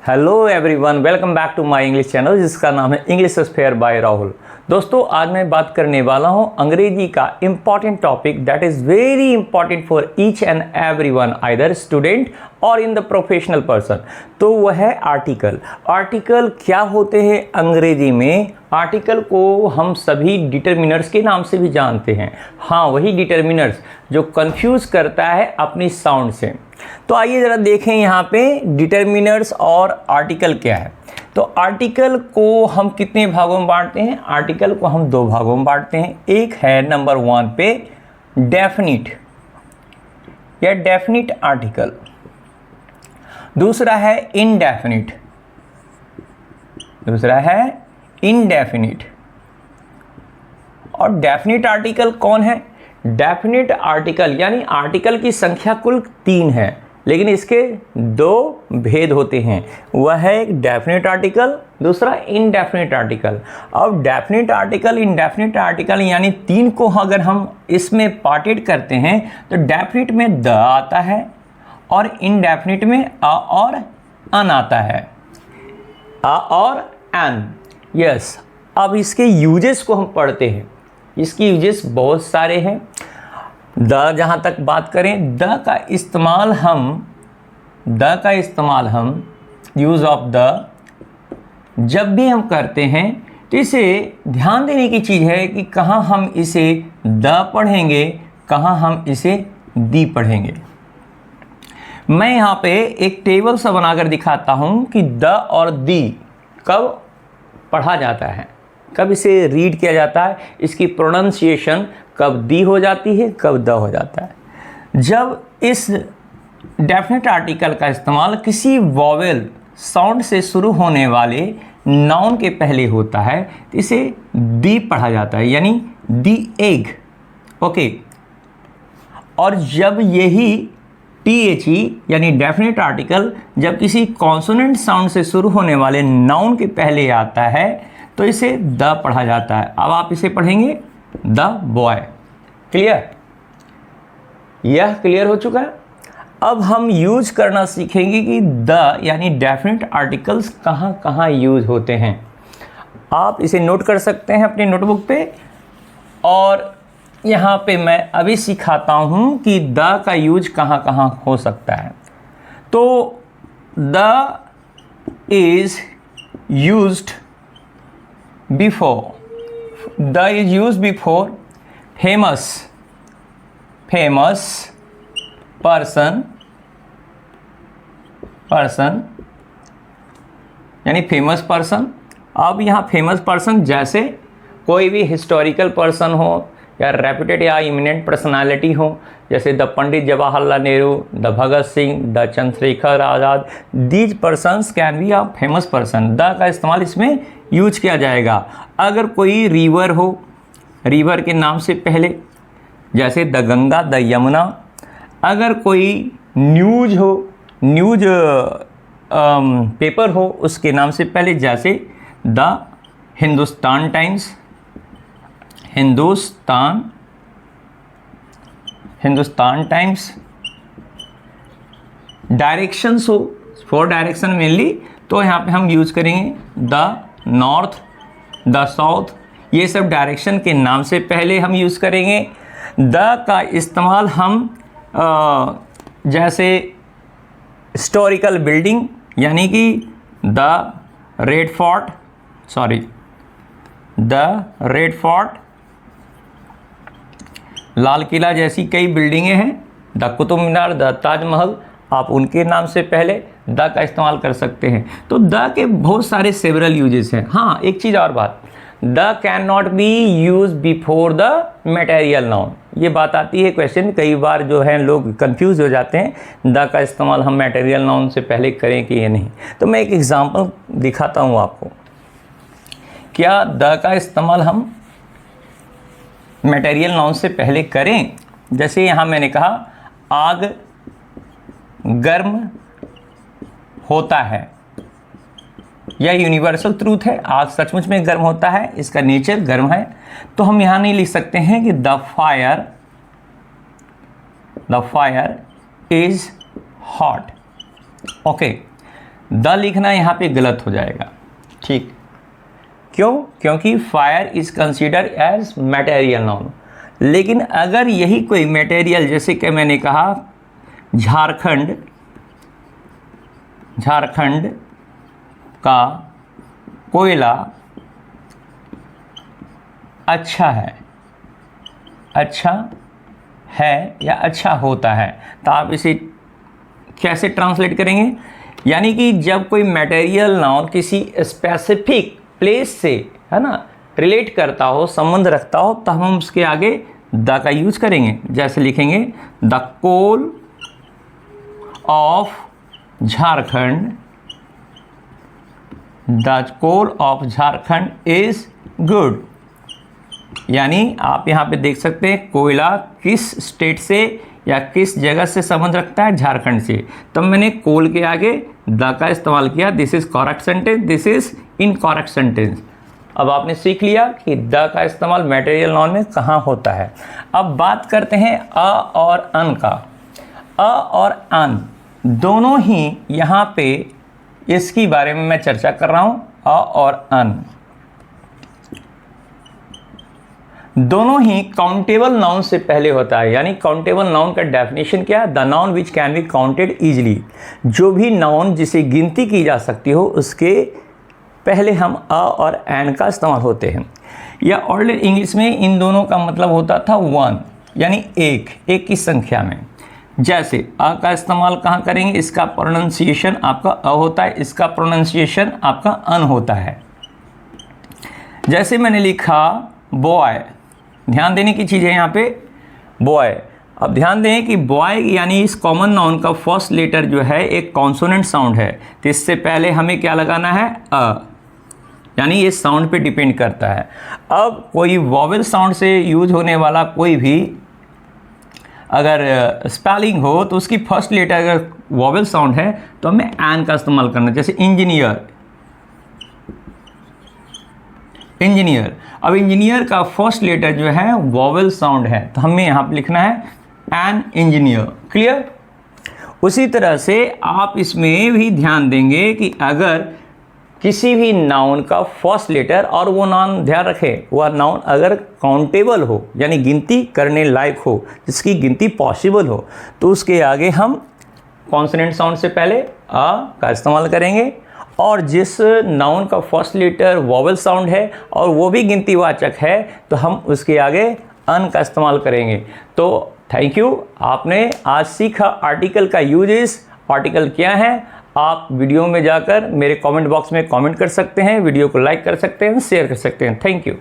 Hello everyone, welcome back to my English channel जिसका नाम है इंग्लिश स्फेयर बाय राहुल। दोस्तों, आज मैं बात करने वाला हूं अंग्रेजी का important topic that is very important for each and everyone, either student और इन द प्रोफेशनल पर्सन। तो वह है आर्टिकल। आर्टिकल क्या होते हैं अंग्रेजी में? आर्टिकल को हम सभी डिटरमिनर्स के नाम से भी जानते हैं। हाँ, वही डिटरमिनर्स जो कंफ्यूज करता है अपनी साउंड से। तो आइए ज़रा देखें यहाँ पे डिटरमिनर्स और आर्टिकल क्या है। तो आर्टिकल को हम कितने भागों में बांटते हैं? आर्टिकल को हम दो भागों में बांटते हैं। एक है नंबर 1 पे डेफिनिट या डेफिनिट आर्टिकल, दूसरा है इनडेफिनिट, दूसरा है इनडेफिनिट। और डेफिनिट आर्टिकल कौन है? डेफिनिट आर्टिकल यानी आर्टिकल की संख्या कुल 3 है, लेकिन इसके 2 भेद होते हैं। वह है एक डेफिनिट आर्टिकल, दूसरा इनडेफिनिट आर्टिकल। अब डेफिनिट आर्टिकल, इनडेफिनिट आर्टिकल यानी 3 को अगर हम इसमें पार्टेड करते हैं तो डेफिनिट में द आता है और इनडेफिनिट में अ और अन आता है। अ और एन। यस, अब इसके यूजेस को हम पढ़ते हैं। इसके यूजेस बहुत सारे हैं। द जहाँ तक बात करें, द का इस्तेमाल हम यूज़ ऑफ द जब भी हम करते हैं तो इसे ध्यान देने की चीज़ है कि कहाँ हम इसे द पढ़ेंगे, कहाँ हम इसे दी पढ़ेंगे। मैं यहाँ पे एक टेबल सा बनाकर दिखाता हूँ कि द और दी कब पढ़ा जाता है, कब इसे रीड किया जाता है, इसकी प्रोनाउंसिएशन कब दी हो जाती है, कब द हो जाता है। जब इस डेफिनेट आर्टिकल का इस्तेमाल किसी वॉवेल साउंड से शुरू होने वाले नाउन के पहले होता है तो इसे दी पढ़ा जाता है, यानी दी एग। ओके। और जब यही THE यानी डेफिनेट आर्टिकल जब किसी कॉन्सोनेंट साउंड से शुरू होने वाले नाउन के पहले आता है तो इसे द पढ़ा जाता है। अब आप इसे पढ़ेंगे द बॉय। क्लियर? यह क्लियर हो चुका है। अब हम यूज करना सीखेंगे कि द यानी डेफिनेट आर्टिकल्स कहाँ कहाँ यूज होते हैं। आप इसे नोट कर सकते हैं अपनी नोटबुक पे, और यहाँ पे मैं अभी सिखाता हूँ कि द का यूज कहाँ कहाँ हो सकता है। तो the is used before, the is used before famous person यानी फेमस पर्सन। अब यहाँ फेमस पर्सन जैसे कोई भी हिस्टोरिकल पर्सन हो या रेप्यूटेड या इमिनेंट पर्सनालिटी हो, जैसे the Pandit Jawaharlal Nehru, the Bhagat Singh, the Chandrashekhar Azad. These persons can be a famous person. The का इस्तेमाल इसमें यूज किया जाएगा। अगर कोई रिवर हो, रिवर के नाम से पहले, जैसे द गंगा, द यमुना। अगर कोई न्यूज हो, न्यूज पेपर हो, उसके नाम से पहले, जैसे the Hindustan times, Hindustan times. Directions हो, फॉर डायरेक्शन मेनली, तो यहाँ पे हम यूज करेंगे द नॉर्थ, द साउथ। ये सब डायरेक्शन के नाम से पहले हम यूज़ करेंगे। द का इस्तेमाल हम जैसे हिस्टोरिकल बिल्डिंग यानी कि the red fort, Lal Qila जैसी कई बिल्डिंगें हैं, द कुतुब मीनार, द ताजमहल। आप उनके नाम से पहले द का इस्तेमाल कर सकते हैं। तो द के बहुत सारे सेवरल यूजेस हैं। हाँ, एक चीज़ और बात, the can not be use before the material noun. ये बात आती है क्वेश्चन, कई बार जो है लोग कंफ्यूज हो जाते हैं, द का इस्तेमाल हम मटेरियल नाउन से पहले करें कि ये नहीं। तो मैं एक एग्जांपल दिखाता हूँ आपको। क्या द का इस्तेमाल हम मटेरियल नाउन से पहले करें? जैसे यहाँ मैंने कहा आग गर्म होता है। यह यूनिवर्सल ट्रूथ है, आग सचमुच में गर्म होता है, इसका नेचर गर्म है। तो हम यहाँ नहीं लिख सकते हैं कि the fire is hot. Okay, the लिखना यहाँ पे गलत हो जाएगा, ठीक। क्यों? क्योंकि fire is consider as material noun. लेकिन अगर यही कोई मटेरियल, जैसे कि मैंने कहा झारखंड का कोयला अच्छा है या अच्छा होता है, तो आप इसे कैसे ट्रांसलेट करेंगे? यानी कि जब कोई मटेरियल नाउन किसी स्पेसिफिक प्लेस से, है ना, रिलेट करता हो, संबंध रखता हो, तो हम उसके आगे द का यूज करेंगे। जैसे लिखेंगे the coal of Jharkhand, the coal of Jharkhand is good. यानी आप यहाँ पे देख सकते हैं कोयला किस स्टेट से या किस जगह से संबंध रखता है, झारखंड से। तब मैंने कोल के आगे द का इस्तेमाल किया। This is correct sentence, this is incorrect sentence. अब आपने सीख लिया कि द का इस्तेमाल मटेरियल नाउन में कहाँ होता है। अब बात करते हैं अ और अन का। अ और अन दोनों ही यहाँ पे इसकी बारे में मैं चर्चा कर रहा हूँ। अ और अन दोनों ही काउंटेबल नाउन से पहले होता है। यानी काउंटेबल नाउन का डेफिनेशन क्या है? The noun which can be counted easily. जो भी नाउन जिसे गिनती की जा सकती हो उसके पहले हम अ और एन का इस्तेमाल होते हैं। या ऑर्डिनरी इंग्लिश में इन दोनों का मतलब होता था वन, यानी एक की संख्या में। जैसे अ का इस्तेमाल कहाँ करेंगे? इसका प्रोनाउंसिएशन आपका अ होता है, इसका प्रोनाउंसिएशन आपका अन होता है। जैसे मैंने लिखा बॉय, ध्यान देने की चीज़ है यहाँ पे बॉय। अब ध्यान दें कि बॉय यानी इस कॉमन नाउन का फर्स्ट लेटर जो है एक कॉन्सोनेंट साउंड है, तो इससे पहले हमें क्या लगाना है? अ, यानी ये साउंड पे डिपेंड करता है। अब कोई वॉवेल साउंड से यूज होने वाला कोई भी अगर स्पेलिंग हो तो उसकी फर्स्ट लेटर अगर वॉवेल साउंड है तो हमें एन का इस्तेमाल करना। जैसे इंजीनियर, अब इंजीनियर का फर्स्ट लेटर जो है वॉवेल साउंड है, तो हमें यहाँ पे लिखना है एन इंजीनियर। क्लियर? उसी तरह से आप इसमें भी ध्यान देंगे कि अगर किसी भी नाउन का फर्स्ट लेटर, और वो नाउन ध्यान रखें, वह नाउन अगर काउंटेबल हो यानी गिनती करने लायक हो, जिसकी गिनती पॉसिबल हो, तो उसके आगे हम कॉन्सोनेंट साउंड से पहले अ का इस्तेमाल करेंगे। और जिस नाउन का फर्स्ट लेटर वॉवेल साउंड है और वो भी गिनतीवाचक है तो हम उसके आगे अन का इस्तेमाल करेंगे। तो थैंक यू, आपने आज सीखा आर्टिकल का यूजेस। आर्टिकल क्या है आप वीडियो में जाकर मेरे कमेंट बॉक्स में कमेंट कर सकते हैं, वीडियो को लाइक कर सकते हैं, शेयर कर सकते हैं। Thank you.